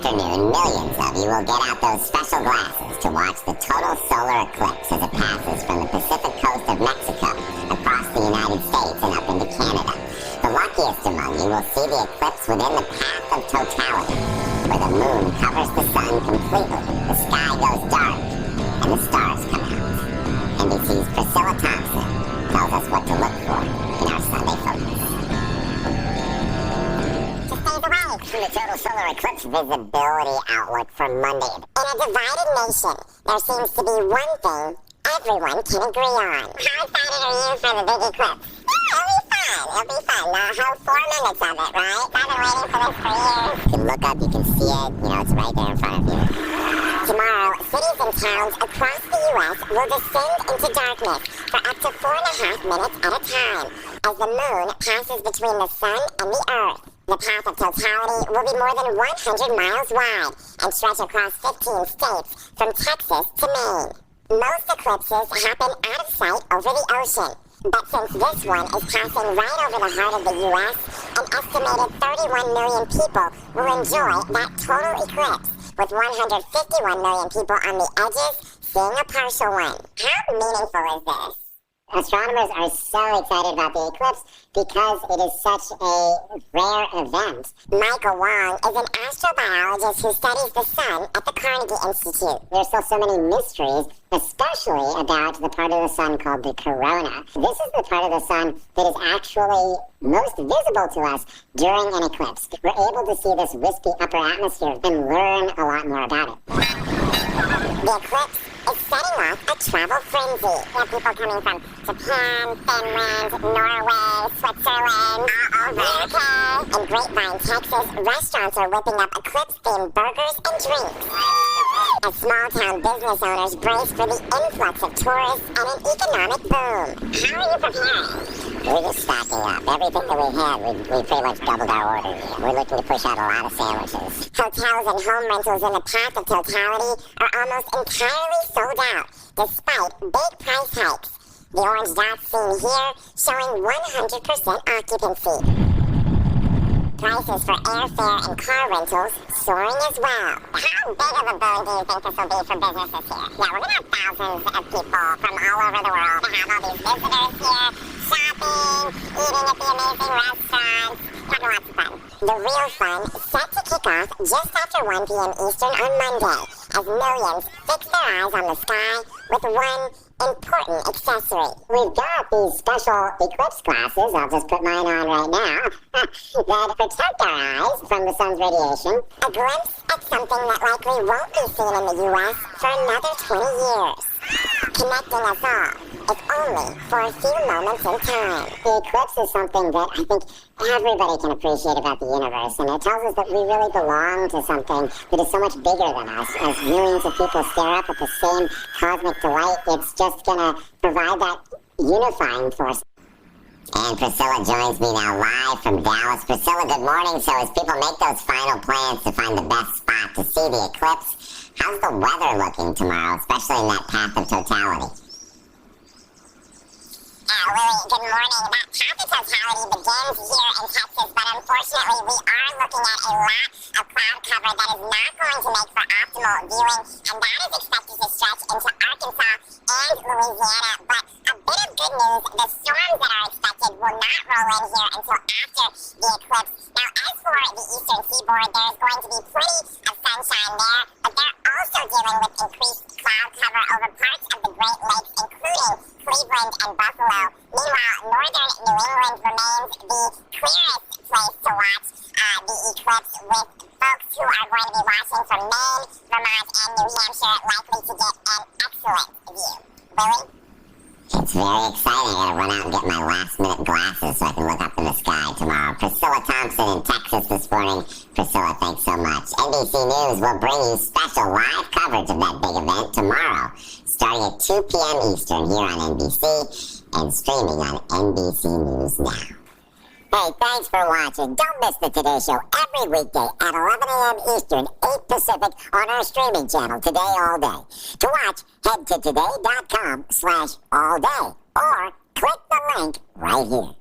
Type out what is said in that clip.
afternoon, millions of you will get out those special glasses to watch the total solar eclipse as it passes from the Pacific coast of Mexico across the United States and up into Canada. The luckiest among you will see the eclipse within the path of totality, where the moon covers the sun completely, the sky goes dark, and the stars come out. NBC's Priscilla Thompson tells us what to look for in our Sunday Focus. From the total solar eclipse visibility outlook for Monday. In a divided nation, there seems to be one thing everyone can agree on. How excited are you for the big eclipse? Yeah, it'll be fun. It'll be fun. The whole 4 minutes of it, right? I've been waiting for this for years. You can look up, you can see it. You know, it's right there in front of you. Tomorrow, cities and towns across the U.S. will descend into darkness for up to 4.5 minutes at a time as the moon passes between the sun and the earth. The path of totality will be more than 100 miles wide and stretch across 15 states from Texas to Maine. Most eclipses happen out of sight over the ocean, but since this one is passing right over the heart of the U.S., an estimated 31 million people will enjoy that total eclipse, with 151 million people on the edges seeing a partial one. How meaningful is this? Astronomers are so excited about the eclipse because it is such a rare event. Michael Wong is an astrobiologist who studies the sun at the Carnegie Institute. There's still so many mysteries, especially about the part of the sun called the corona. This is the part of the sun that is actually most visible to us during an eclipse. We're able to see this wispy upper atmosphere and learn a lot more about it. The eclipse is setting off a travel frenzy. We have people coming from Japan, Finland, Norway, Switzerland, UK. In Grapevine, Texas, restaurants are whipping up eclipse-themed burgers and drinks. As small-town business owners brace for the influx of tourists and an economic boom. How are you preparing? We're just stocking up. Everything that we had, we pretty much doubled our order here. We're looking to push out a lot of sandwiches. Hotels and home rentals in the path of totality are almost entirely sold out, despite big price hikes. The orange dots seen here showing 100% occupancy. Prices for airfare and car rentals soaring as well. How big of a boon do you think this will be for businesses here? Yeah, we're going to have thousands of people from all over the world to have all these visitors here, shopping, eating at the amazing restaurants, having lots of fun. The real fun set to kick off just after 1 p.m. Eastern on Monday, as millions fix their eyes on the sky with one important accessory. We've got these special eclipse glasses, I'll just put mine on right now, that protect our eyes from the sun's radiation. A glimpse at something that likely won't be seen in the U.S. for another 20 years. Connecting us all, if only for a few moments in time. The eclipse is something that I think everybody can appreciate about the universe, and it tells us that we really belong to something that is so much bigger than us. As millions of people stare up at the same cosmic delight, it's just going to provide that unifying force. And Priscilla joins me now live from Dallas. Priscilla, good morning. So as people make those final plans to find the best spot to see the eclipse, how's the weather looking tomorrow, especially in that path of totality? Lily, good morning. That path of totality begins here in Texas, but unfortunately we are looking at a lot of cloud cover that is not going to make for optimal viewing, and that is expected to stretch into Arkansas and Louisiana. But a bit of good news, the storms that are expected will not roll in here until after the eclipse. Now, as for the eastern seaboard, there's going to be plenty of sunshine there, but they're also dealing with increased cloud cover over parts of the Great Lakes, including Cleveland and Buffalo. Meanwhile, northern New England remains the clearest place to watch the eclipse, with folks who are going to be watching from Maine, Vermont, and New Hampshire likely to get an excellent view. Lily? It's very exciting. I gotta run out and get my last-minute glasses so I can look up in the sky tomorrow. Priscilla Thompson in Texas this morning. Priscilla, thanks so much. NBC News will bring you special live coverage of that big event tomorrow, starting at 2 p.m. Eastern here on NBC and streaming on NBC News Now. Hey, thanks for watching. Don't miss the Today Show every weekday at 11 a.m. Eastern, 8 Pacific on our streaming channel, Today All Day. To watch, head to today.com/allday or click the link right here.